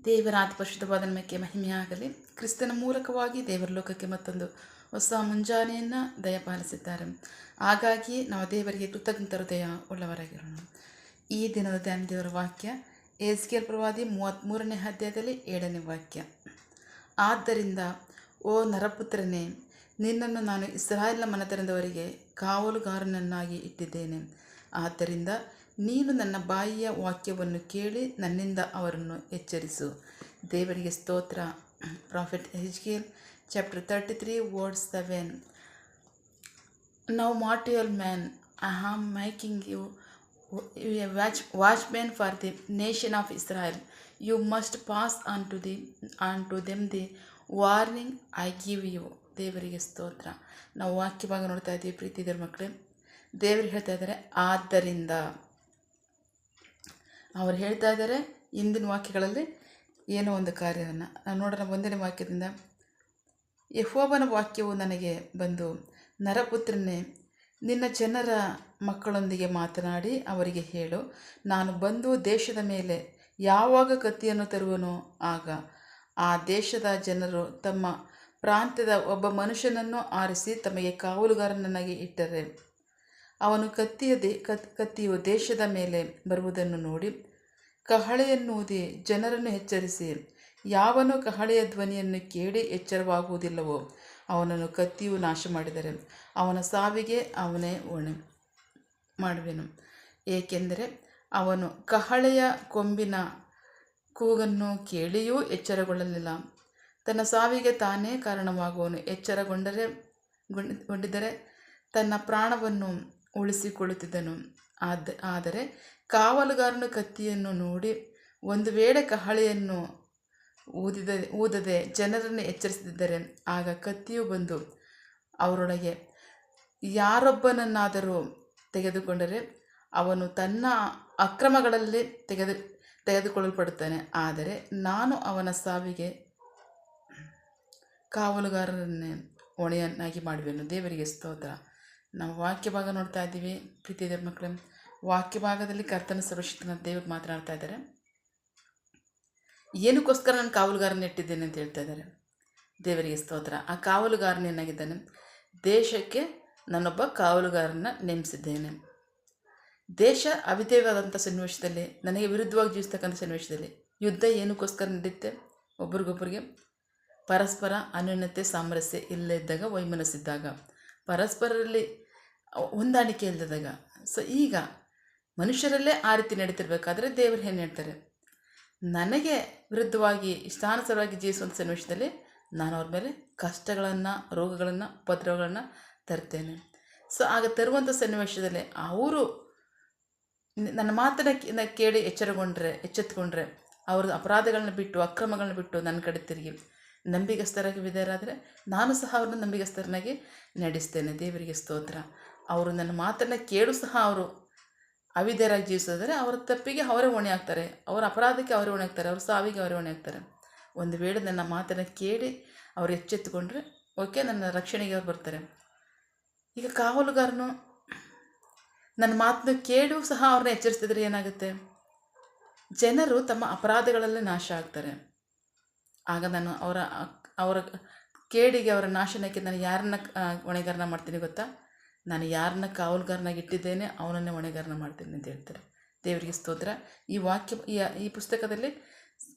ದೇವರ ಅತಿ ಪರಿಶುದ್ಧವಾದ ನಾಮಕ್ಕೆ ಮಹಿಮೆಯಾಗಲಿ. ಕ್ರಿಸ್ತನ ಮೂಲಕವಾಗಿ ದೇವರ ಲೋಕಕ್ಕೆ ಮತ್ತೊಂದು ಹೊಸ ಮುಂಜಾನೆಯನ್ನು ದಯಪಾಲಿಸಿದ್ದಾರೆ. ಹಾಗಾಗಿ ನಾವು ದೇವರಿಗೆ ಕೃತಜ್ಞತ ಹೃದಯ ಉಳ್ಳವರಾಗಿರೋಣ. ಈ ದಿನದ ಧ್ಯಾನ ದೇವರ ವಾಕ್ಯ ಎಹೆಜ್ಕೇಲ ಪ್ರವಾದಿ 33ನೇ ಅಧ್ಯಾಯದಲ್ಲಿ 7ನೇ ವಾಕ್ಯ. ಆದ್ದರಿಂದ ಓ ನರಪುತ್ರನೇ, ನಿನ್ನನ್ನು ನಾನು ಇಸ್ರಾಯೇಲ್ನ ಮನೆತನದವರಿಗೆ ಕಾವಲುಗಾರನನ್ನಾಗಿ ಇಟ್ಟಿದ್ದೇನೆ. ಆದ್ದರಿಂದ ನೀನು ನನ್ನ ಬಾಯಿಯ ವಾಕ್ಯವನ್ನು ಕೇಳಿ ನನ್ನಿಂದ ಅವರನ್ನು ಎಚ್ಚರಿಸು. ದೇವರಿಗೆ ಸ್ತೋತ್ರ. Prophet Ezekiel chapter 33 word 7. Now mortal man, I am making you a watchman for the nation of Israel. You must pass unto them the warning I give you. ದೇವರಿಗೆ ಸ್ತೋತ್ರ. ನಾವು ವಾಕ್ಯ ಭಾಗ ನೋಡ್ತಾ ಇದ್ದೀವಿ. ಪ್ರೀತಿ ದೇವ್ರ ಮಕ್ಕಳೇ, ದೇವರು ಹೇಳ್ತಾ ಇದ್ದಾರೆ ಆದ್ದರಿಂದ. ಅವ್ರು ಹೇಳ್ತಾ ಇದ್ದಾರೆ ಇಂದಿನ ವಾಕ್ಯಗಳಲ್ಲಿ ಏನೋ ಒಂದು ಕಾರ್ಯವನ್ನು ನಾವು ನೋಡೋಣ. 1ನೇ ವಾಕ್ಯದಿಂದ, ಯೆಹೋವನ ವಾಕ್ಯವು ನನಗೆ ಬಂದು, ನರಪುತ್ರನೇ, ನಿನ್ನ ಜನರ ಮಕ್ಕಳೊಂದಿಗೆ ಮಾತನಾಡಿ ಅವರಿಗೆ ಹೇಳು, ನಾನು ಬಂದು ದೇಶದ ಮೇಲೆ ಯಾವಾಗ ಕತ್ತಿಯನ್ನು ತರುವನೋ ಆಗ ಆ ದೇಶದ ಜನರು ತಮ್ಮ ಪ್ರಾಂತ್ಯದ ಒಬ್ಬ ಮನುಷ್ಯನನ್ನು ಆರಿಸಿ ತಮಗೆ ಕಾವಲುಗಾರನನ್ನಾಗಿ ಇಟ್ಟರೆ, ಅವನು ಕತ್ತಿಯು ದೇಶದ ಮೇಲೆ ಬರುವುದನ್ನು ನೋಡಿ ಕಹಳೆಯನ್ನೂದಿ ಜನರನ್ನು ಎಚ್ಚರಿಸಿ, ಯಾವನು ಕಹಳೆಯ ಧ್ವನಿಯನ್ನು ಕೇಳಿ ಎಚ್ಚರವಾಗುವುದಿಲ್ಲವೋ ಅವನನ್ನು ಕತ್ತಿಯು ನಾಶ ಮಾಡಿದರೆ ಅವನ ಸಾವಿಗೆ ಅವನೇ ಹೊಣೆ ಮಾಡುವೆನು. ಏಕೆಂದರೆ ಅವನು ಕಹಳೆಯ ಕೊಂಬಿನ ಕೂಗನ್ನು ಕೇಳಿಯೂ ಎಚ್ಚರಗೊಳ್ಳಲಿಲ್ಲ, ತನ್ನ ಸಾವಿಗೆ ತಾನೇ ಕಾರಣವಾಗುವನು. ಎಚ್ಚರಗೊಂಡಿದ್ದರೆ ತನ್ನ ಪ್ರಾಣವನ್ನು ಉಳಿಸಿಕೊಳ್ಳುತ್ತಿದ್ದನು. ಆದರೆ ಕಾವಲುಗಾರನು ಕತ್ತಿಯನ್ನು ನೋಡಿ ಒಂದು ವೇಳೆ ಕಹಳೆಯನ್ನು ಊದದೆ ಜನರನ್ನು ಎಚ್ಚರಿಸದಿದ್ದರೆ ಆಗ ಕತ್ತಿಯು ಬಂದು ಅವರೊಳಗೆ ಯಾರೊಬ್ಬನನ್ನಾದರೂ ತೆಗೆದುಕೊಂಡರೆ ಅವನು ತನ್ನ ಅಕ್ರಮಗಳಲ್ಲಿ ತೆಗೆದುಕೊಳ್ಳಲ್ಪಡುತ್ತಾನೆ. ಆದರೆ ನಾನು ಅವನ ಸಾವಿಗೆ ಕಾವಲುಗಾರರನ್ನೇ ಹೊಣೆಯನ್ನಾಗಿ ಮಾಡುವೆನು. ದೇವರಿಗೆ ಸ್ತೋತ್ರ. ನಾವು ವಾಕ್ಯ ಭಾಗ ನೋಡ್ತಾ ಇದ್ದೀವಿ. ಪ್ರೀತಿ ದೇವ್ರ ಮಕ್ಕಳೇ, ವಾಕ್ಯ ಭಾಗದಲ್ಲಿ ಕರ್ತನ ಸರ್ವಶಕ್ತನ ದೇವರು ಮಾತನಾಡ್ತಾ ಇದ್ದಾರೆ. ಏನಕ್ಕೋಸ್ಕರ ನಾನು ಕಾವಲುಗಾರನ ಇಟ್ಟಿದ್ದೇನೆ ಅಂತ ಹೇಳ್ತಾ ಇದ್ದಾರೆ. ದೇವರಿಗೆ ಸ್ತೋತ್ರ. ಆ ಕಾವಲುಗಾರನೇನಾಗಿದ್ದಾನೆ, ದೇಶಕ್ಕೆ ನಾನೊಬ್ಬ ಕಾವಲುಗಾರನ ನೇಮಿಸಿದ್ದೇನೆ. ದೇಶ ಅವಿಧೇಯವಾದಂಥ ಸನ್ನಿವೇಶದಲ್ಲಿ, ನನಗೆ ವಿರುದ್ಧವಾಗಿ ಜೀವಿಸ್ತಕ್ಕಂಥ ಸನ್ನಿವೇಶದಲ್ಲಿ ಯುದ್ಧ ಏನಕ್ಕೋಸ್ಕರ ನಡೆಯುತ್ತೆ? ಒಬ್ರಿಗೊಬ್ಬರಿಗೆ ಪರಸ್ಪರ ಅನ್ಯೋನ್ಯತೆ ಸಾಮರಸ್ಯ ಇಲ್ಲದಿದ್ದಾಗ, ವೈಮನಸ್ಸಿದ್ದಾಗ, ಪರಸ್ಪರರಲ್ಲಿ ಹೊಂದಾಣಿಕೆ ಇಲ್ಲದಾಗ. ಸೊ ಈಗ ಮನುಷ್ಯರಲ್ಲೇ ಆ ರೀತಿ ನಡೀತಿರ್ಬೇಕಾದ್ರೆ ದೇವರು ಏನು ಹೇಳ್ತಾರೆ, ನನಗೆ ವಿರುದ್ಧವಾಗಿ ಇಷ್ಟಾನುಸಾರವಾಗಿ ಜೀವಿಸುವಂಥ ಸನ್ನಿವೇಶದಲ್ಲಿ ನಾನು ಅವ್ರ ಮೇಲೆ ಕಷ್ಟಗಳನ್ನು, ರೋಗಗಳನ್ನು, ಉಪದ್ರವಗಳನ್ನು ತರ್ತೇನೆ. ಸೊ ಆಗ ತರುವಂಥ ಸನ್ನಿವೇಶದಲ್ಲಿ ಅವರು ನನ್ನ ಮಾತನ್ನು ಕೇಳಿ ಎಚ್ಚೆತ್ತುಕೊಂಡ್ರೆ ಅವ್ರ ಅಪರಾಧಗಳನ್ನ ಬಿಟ್ಟು, ಅಕ್ರಮಗಳನ್ನ ಬಿಟ್ಟು ನನ್ನ ಕಡೆ ತಿರುಗಿ ನಂಬಿಗಸ್ತರಾಗಿ ವಿಧೇಯರಾದರೆ ನಾನು ಸಹ ಅವ್ರನ್ನ ನಂಬಿಗಸ್ತರನಾಗಿ ನಡೆಸ್ತೇನೆ. ದೇವರಿಗೆ ಸ್ತೋತ್ರ. ಅವರು ನನ್ನ ಮಾತನ್ನು ಕೇಳು ಸಹ ಅವರು ಅವಿಧೇಯರಾಗಿ ಜೀವಿಸಿದರೆ ಅವರ ತಪ್ಪಿಗೆ ಅವರೇ ಹೊಣೆ ಆಗ್ತಾರೆ, ಅವರ ಅಪರಾಧಕ್ಕೆ ಅವರೇ ಹೊಣೆ ಆಗ್ತಾರೆ, ಅವ್ರ ಸಾವಿಗೆ ಅವರೇ ಹೊಣೆ ಆಗ್ತಾರೆ. ಒಂದು ವೇಳೆ ನನ್ನ ಮಾತನ್ನು ಕೇಳಿ ಅವರು ಎಚ್ಚೆತ್ತುಕೊಂಡ್ರೆ ಓಕೆ, ನನ್ನ ರಕ್ಷಣೆಗೆ ಅವ್ರು ಬರ್ತಾರೆ. ಈಗ ಕಾವಲುಗಾರನು ನನ್ನ ಮಾತನ್ನು ಕೇಳು ಸಹ ಅವ್ರನ್ನ ಎಚ್ಚರಿಸ್ತಿದ್ರೆ ಏನಾಗುತ್ತೆ? ಜನರು ತಮ್ಮ ಅಪರಾಧಗಳಲ್ಲೇ ನಾಶ ಆಗ್ತಾರೆ. ಆಗ ನಾನು ಅವರ ಕೇಡಿಗೆ, ಅವರ ನಾಶನಕ್ಕೆ ನಾನು ಯಾರನ್ನ ಹೊಣೆಗಾರನ ಮಾಡ್ತೀನಿ ಗೊತ್ತಾ? ನಾನು ಯಾರನ್ನ ಕಾವಲುಗಾರನಾಗಿ ಇಟ್ಟಿದ್ದೇನೆ ಅವನನ್ನೇ ಹೊಣೆಗಾರನ ಮಾಡ್ತೀನಿ ಅಂತ ಹೇಳ್ತಾರೆ. ದೇವರಿಗೆ ಸ್ತೋತ್ರ. ಈ ವಾಕ್ಯ ಈ ಪುಸ್ತಕದಲ್ಲಿ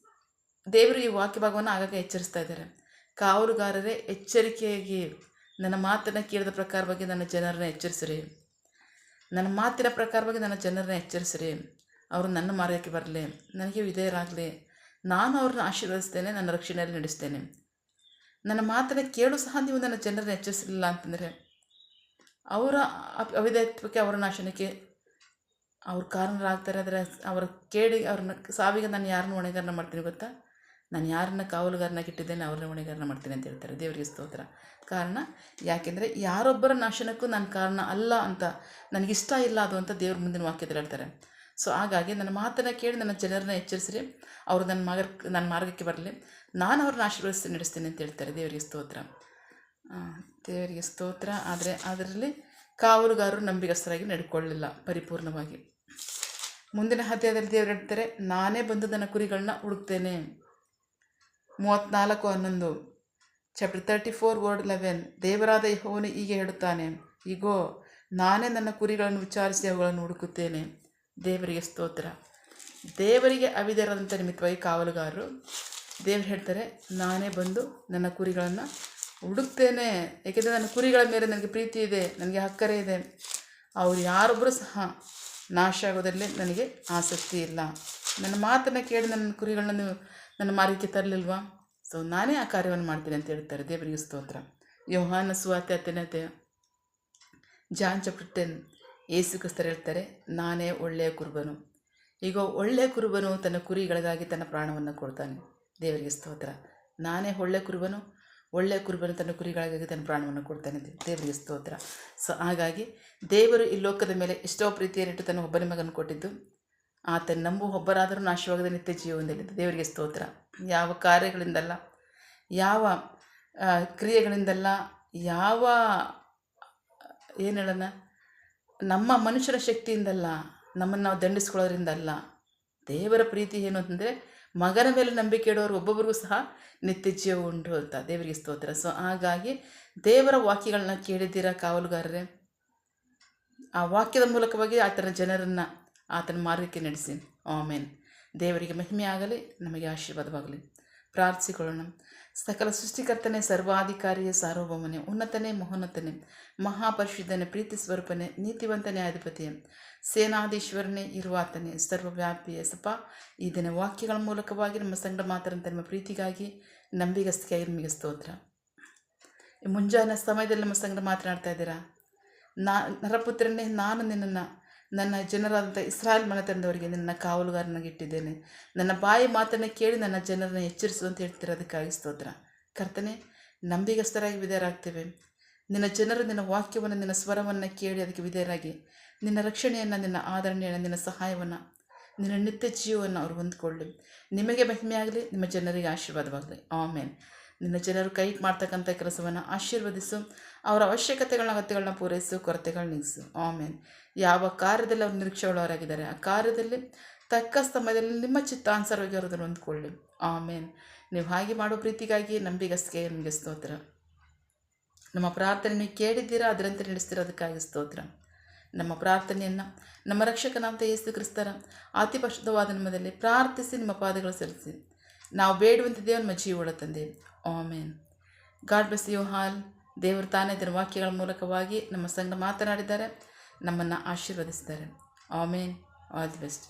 ದೇವರು ಈ ವಾಕ್ಯ ಭಾಗವನ್ನು ಆಗಾಗ ಎಚ್ಚರಿಸ್ತಾ ಇದ್ದಾರೆ. ಕಾವಲುಗಾರರೇ, ಎಚ್ಚರಿಕೆಯಾಗಿ ನನ್ನ ಮಾತನ್ನು ಕೇಳಿದ ಪ್ರಕಾರವಾಗಿ ನನ್ನ ಜನರನ್ನ ಎಚ್ಚರಿಸಿರಿ, ನನ್ನ ಮಾತಿನ ಪ್ರಕಾರವಾಗಿ ನನ್ನ ಜನರನ್ನ ಎಚ್ಚರಿಸಿರಿ. ಅವರು ನನ್ನ ಮಾರ್ಗಕ್ಕೆ ಬರಲಿ, ನನಗೆ ವಿಧೇಯರಾಗಲಿ, ನಾನು ಅವ್ರನ್ನ ಆಶೀರ್ವದಿಸ್ತೇನೆ, ನನ್ನ ರಕ್ಷಣೆಯಲ್ಲಿ ನಡೆಸ್ತೇನೆ. ನನ್ನ ಮಾತನ್ನು ಕೇಳು ಸಹ ನೀವು ನನ್ನ ಜನರನ್ನ ಎಚ್ಚರಿಸಲಿಲ್ಲ ಅಂತಂದರೆ ಅವರ ಅವಿಧೇಯತ್ವಕ್ಕೆ, ಅವರ ನಾಶನಕ್ಕೆ ಅವ್ರು ಕಾರಣರಾಗ್ತಾರೆ. ಆದರೆ ಅವರ ಕೇಳಿಗೆ, ಅವ್ರನ್ನ ಸಾವಿಗೆ ನಾನು ಯಾರನ್ನ ಹೊಣೆಗಾರನ ಮಾಡ್ತೀನಿ ಗೊತ್ತಾ? ನಾನು ಯಾರನ್ನ ಕಾವಲುಗಾರನಾಗಿ ಇಟ್ಟಿದ್ದೇನೆ ಅವ್ರನ್ನ ಹೊಣೆಗಾರನ ಮಾಡ್ತೀನಿ ಅಂತ ಹೇಳ್ತಾರೆ. ದೇವರಿಗೆ ಸ್ತೋತ್ರ. ಕಾರಣ ಯಾಕೆಂದರೆ ಯಾರೊಬ್ಬರ ನಾಶನಕ್ಕೂ ನಾನು ಕಾರಣ ಅಲ್ಲ ಅಂತ, ನನಗಿಷ್ಟ ಇಲ್ಲ ಅದು ಅಂತ ದೇವ್ರ ಮುಂದಿನ ವಾಕ್ಯದಲ್ಲಿ ಹೇಳ್ತಾರೆ. ಸೊ ಹಾಗಾಗಿ ನನ್ನ ಮಾತನ್ನು ಕೇಳಿ ನನ್ನ ಜನರನ್ನ ಎಚ್ಚರಿಸಿರಿ, ಅವರು ನನ್ನ ಮಾರ್ಗಕ್ಕೆ ಬರಲಿ, ನಾನು ಅವ್ರನ್ನ ಆಶೀರ್ವದಿಸಿ ನಡೆಸ್ತೀನಿ ಅಂತ ಹೇಳ್ತಾರೆ. ದೇವರಿಗೆ ಸ್ತೋತ್ರ. ದೇವರಿಗೆ ಸ್ತೋತ್ರ. ಆದರೆ ಅದರಲ್ಲಿ ಕಾವಲುಗಾರರು ನಂಬಿಗಸ್ತರಾಗಿ ನಡ್ಕೊಳ್ಳಲಿಲ್ಲ ಪರಿಪೂರ್ಣವಾಗಿ. ಮುಂದಿನ ಅಧ್ಯಾಯದಲ್ಲಿ ದೇವರು ಹೇಳ್ತಾರೆ, ನಾನೇ ಬಂದು ನನ್ನ ಕುರಿಗಳನ್ನ ಹುಡುಕ್ತೇನೆ. 34:11 ಚಾಪ್ಟರ್ 34 ವರ್ಡ್ 11. ದೇವರಾದ ಯೆಹೋವನು ಹೀಗೆ ಹೇಳುತ್ತಾನೆ, ಇಗೋ ನಾನೇ ನನ್ನ ಕುರಿಗಳನ್ನು ವಿಚಾರಿಸಿ ಅವುಗಳನ್ನು ಹುಡುಕುತ್ತೇನೆ. ದೇವರಿಗೆ ಸ್ತೋತ್ರ. ದೇವರಿಗೆ ಅವಿಧೇಯರಾದಂಥ ನಿಮಿತ್ತವಾಗಿ ಕಾವಲುಗಾರರು ದೇವರು ಹೇಳ್ತಾರೆ, ನಾನೇ ಬಂದು ನನ್ನ ಕುರಿಗಳನ್ನು ಹುಡುಕ್ತೇನೆ. ಏಕೆಂದರೆ ನನ್ನ ಕುರಿಗಳ ಮೇಲೆ ನನಗೆ ಪ್ರೀತಿ ಇದೆ, ನನಗೆ ಅಕ್ಕರೆ ಇದೆ. ಅವರು ಯಾರೊಬ್ಬರೂ ಸಹ ನಾಶ ಆಗೋದರಲ್ಲಿ ನನಗೆ ಆಸಕ್ತಿ ಇಲ್ಲ. ನನ್ನ ಮಾತನ್ನು ಕೇಳಿ ನನ್ನ ಕುರಿಗಳನ್ನು ನನ್ನ ಮಾರ್ಗಕ್ಕೆ ತರಲಿಲ್ವಾ? ಸೊ ನಾನೇ ಆ ಕಾರ್ಯವನ್ನು ಮಾಡ್ತೀನಿ ಅಂತ ಹೇಳ್ತಾರೆ. ದೇವರಿಗೆ ಸ್ತೋತ್ರ. ಯೋಹಾನ ಸುವಾರ್ತೆ 10ನೇ ಜಾನ್ ಚಾಪ್ಟರ್ 10 ಯೇಸು ಕ್ರಿಸ್ತರು ಹೇಳ್ತಾರೆ, ನಾನೇ ಒಳ್ಳೆಯ ಕುರುಬನು. ಈಗ ಒಳ್ಳೆಯ ಕುರುಬನು ತನ್ನ ಕುರಿಗಳಿಗಾಗಿ ತನ್ನ ಪ್ರಾಣವನ್ನು ಕೊಡ್ತಾನೆ. ದೇವರಿಗೆ ಸ್ತೋತ್ರ. ನಾನೇ ಒಳ್ಳೆಯ ಕುರುಬನು ತನ್ನ ಕುರಿಗಳಿಗಾಗಿ ತನ್ನ ಪ್ರಾಣವನ್ನು ಕೊಡ್ತಾನೆ. ದೇವರಿಗೆ ಸ್ತೋತ್ರ. ಸೊ ಹಾಗಾಗಿ ದೇವರು ಈ ಲೋಕದ ಮೇಲೆ ಎಷ್ಟೋ ಪ್ರೀತಿಯನ್ನಿಟ್ಟು ತನ್ನ ಒಬ್ಬನೇ ಮಗನ ಕೊಟ್ಟಿದ್ದು, ಆತನ ನಂಬು ಒಬ್ಬರಾದರೂ ನಾಶವಾಗದ ನಿತ್ಯ ಜೀವನದಲ್ಲಿದ್ದು. ದೇವರಿಗೆ ಸ್ತೋತ್ರ. ಯಾವ ಕಾರ್ಯಗಳಿಂದಲ್ಲ, ಯಾವ ಕ್ರಿಯೆಗಳಿಂದಲ್ಲ, ಯಾವ ಏನು ಹೇಳೋಣ, ನಮ್ಮ ಮನುಷ್ಯರ ಶಕ್ತಿಯಿಂದಲ್ಲ, ನಮ್ಮನ್ನು ನಾವು ದಂಡಿಸ್ಕೊಳ್ಳೋದ್ರಿಂದಲ್ಲ. ದೇವರ ಪ್ರೀತಿ ಏನು ಅಂತಂದರೆ, ಮಗನ ಮೇಲೆ ನಂಬಿಕೆ ಇಡೋರು ಒಬ್ಬೊಬ್ಬರಿಗೂ ಸಹ ನಿತ್ಯ ಜೀವ ಉಂಟು ಅಂತ. ದೇವರಿಗೆ ಸ್ತೋತ್ರ. ಸೊ ಹಾಗಾಗಿ ದೇವರ ವಾಕ್ಯಗಳನ್ನ ಕೇಳಿದ್ದೀರಾ ಕಾವಲುಗಾರರೇ? ಆ ವಾಕ್ಯದ ಮೂಲಕವಾಗಿ ಆತನ ಜನರನ್ನು ಆತನ ಮಾರ್ಗಕ್ಕೆ ನಡೆಸಿ. ಆಮೇನ್. ದೇವರಿಗೆ ಮಹಿಮೆ ಆಗಲಿ, ನಮಗೆ ಆಶೀರ್ವಾದವಾಗಲಿ. ಪ್ರಾರ್ಥಿಸಿಕೊಳ್ಳೋಣ. ಸಕಲ ಸೃಷ್ಟಿಕರ್ತನೇ, ಸರ್ವಾಧಿಕಾರಿಯೇ, ಸಾರ್ವಭೌಮನೇ, ಉನ್ನತನೇ, ಮಹೋನ್ನತನೇ, ಮಹಾಪರಿಶುದ್ಧನೇ, ಪ್ರೀತಿ ಸ್ವರೂಪನೇ, ನೀತಿವಂತನೇ, ಅಧಿಪತಿಯೇ, ಸೇನಾಧೀಶ್ವರನೇ, ಇರುವಾತನೇ, ಸರ್ವವ್ಯಾಪಿಯೇ. ಸಪ ಈ ದಿನ ವಾಕ್ಯಗಳ ಮೂಲಕವಾಗಿ ನಮ್ಮ ಸಂಗಡ ಮಾತಾಡಂಥ ನಿಮ್ಮ ಪ್ರೀತಿಗಾಗಿ, ನಂಬಿಗಸ್ತಿಗಾಗಿ ನಿಮಗೆ ಸ್ತೋತ್ರ. ಮುಂಜಾನೆ ಸಮಯದಲ್ಲಿ ನಮ್ಮ ಸಂಗಡ ಮಾತನಾಡ್ತಾ ಇದ್ದೀರಾ. ನರಪುತ್ರನೇ, ನಾನು ನಿನ್ನನ್ನು ನನ್ನ ಜನರಾದಂಥ ಇಸ್ರಾಯೇಲ್ ಮನೆತನದವರಿಗೆ ನಿನ್ನ ಕಾವಲುಗಾರನಾಗಿ ಇಟ್ಟಿದ್ದೇನೆ. ನನ್ನ ಬಾಯಿ ಮಾತನ್ನು ಕೇಳಿ ನನ್ನ ಜನರನ್ನು ಎಚ್ಚರಿಸು ಅಂತ ಹೇಳ್ತೀರ. ಅದಕ್ಕಾಗಿ ಸ್ತೋತ್ರ. ಕರ್ತನೆ, ನಂಬಿಗಸ್ತರಾಗಿ ವಿಧೇಯರಾಗ್ತೇವೆ. ನಿನ್ನ ಜನರು ನಿನ್ನ ವಾಕ್ಯವನ್ನು, ನಿನ್ನ ಸ್ವರವನ್ನು ಕೇಳಿ ಅದಕ್ಕೆ ವಿಧೇಯರಾಗಿ ನಿನ್ನ ರಕ್ಷಣೆಯನ್ನು, ನಿನ್ನ ಆದರಣೆಯನ್ನು, ನಿನ್ನ ಸಹಾಯವನ್ನು, ನಿನ್ನ ನಿತ್ಯ ಜೀವವನ್ನು ಅವರು ಹೊಂದ್ಕೊಳ್ಳಿ. ನಿಮಗೆ ಮಹಿಮೆಯಾಗಲಿ, ನಿಮ್ಮ ಜನರಿಗೆ ಆಶೀರ್ವಾದವಾಗಲಿ. ಆಮೇನ್. ನಿನ್ನ ಜನರು ಕೈ ಮಾಡ್ತಕ್ಕಂಥ ಕೆಲಸವನ್ನು ಆಶೀರ್ವದಿಸು. ಅವರ ಅಗತ್ಯಗಳನ್ನ ಪೂರೈಸು, ಕೊರತೆಗಳು ನೀಗಿಸು. ಆಮೇನ್. ಯಾವ ಕಾರ್ಯದಲ್ಲಿ ಅವರು ನಿರೀಕ್ಷೆಯುಳ್ಳವರಾಗಿದ್ದಾರೆ, ಆ ಕಾರ್ಯದಲ್ಲಿ ತಕ್ಕ ಸಮಯದಲ್ಲಿ ನಿಮ್ಮ ಚಿತ್ತಾನುಸಾರವಾಗಿ ಅವರನ್ನು ಹೊಂದ್ಕೊಳ್ಳಿ. ಆಮೇನ್. ನೀವು ಹಾಗೆ ಮಾಡೋ ಪ್ರೀತಿಗಾಗಿ, ನಂಬಿಗಸ್ತಿಗೆ ನಿಮಗೆ ಸ್ತೋತ್ರ. ನಮ್ಮ ಪ್ರಾರ್ಥನೆ ನೀವು ಕೇಳಿದ್ದೀರಾ, ಅದರಂತೆ ನಡೆಸ್ತಿರೋದಕ್ಕಾಗಿ ಸ್ತೋತ್ರ. ನಮ್ಮ ಪ್ರಾರ್ಥನೆಯನ್ನು ನಮ್ಮ ರಕ್ಷಕನಾದಂಥ ಯೇಸು ಕ್ರಿಸ್ತರ ಅತಿ ಪರಿಶುದ್ಧವಾದ ನಾಮದಲ್ಲಿ ಪ್ರಾರ್ಥಿಸಿ ನಿಮ್ಮ ಪಾದಗಳು ಸಲ್ಲಿಸಿ ನಾವು ಬೇಡುವಂತಿದ್ದೇವೆ ನಮ್ಮ ಜೀವಳ ತಂದೆ. Amen. God bless you all. ದೇವರು ತಾನೇ ಇದರ ವಾಕ್ಯಗಳ ಮೂಲಕವಾಗಿ ನಮ್ಮ ಸಂಗಡ ಮಾತನಾಡಿದ್ದಾರೆ, ನಮ್ಮನ್ನು ಆಶೀರ್ವದಿಸಿದ್ದಾರೆ. ಆಮೇನ್. All the best.